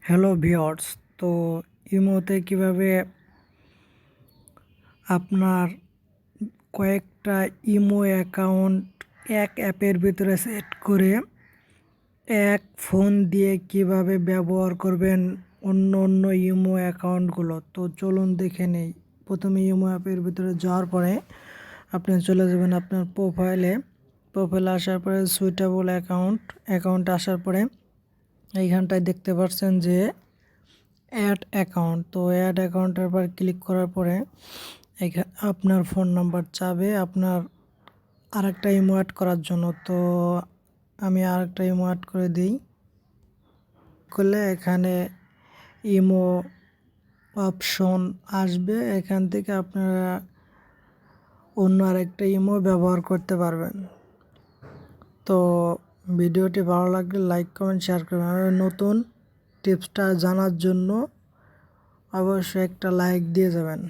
Hello viewers, তো ইমোতে কিভাবে আপনার কয়েকটা ইমো অ্যাকাউন্ট এক অ্যাপের ভিতরে সেট করে এক ফোন দিয়ে কিভাবে ব্যবহার করবেন অন্য অন্য ইমো অ্যাকাউন্টগুলো। তো চলুন দেখে নেই। প্রথমে ইমো অ্যাপের ভিতরে যাওয়ার পরে আপনি চলে যাবেন আপনার প্রোফাইলে আসার পরে সুইটেবল অ্যাকাউন্ট আসার পরে এইখানটায় দেখতে পাচ্ছেন যে অ্যাড অ্যাকাউন্ট। তো অ্যাড অ্যাকাউন্টের পর ক্লিক করার পরে এখানে আপনার ফোন নাম্বার চাবে আপনার আরেকটা ইমো অ্যাড করার জন্য। তো আমি আরেকটা ইমো অ্যাড করে দিই। করলে এখানে ইমো অপশন আসবে, এখান থেকে আপনারা অন্য আরেকটা ইমো ব্যবহার করতে পারবেন। তো ভিডিওটি ভালো লাগলে লাইক কমেন্ট শেয়ার করবেন। আর নতুন টিপসটা জানার জন্য অবশ্যই একটা লাইক দিয়ে যাবেন।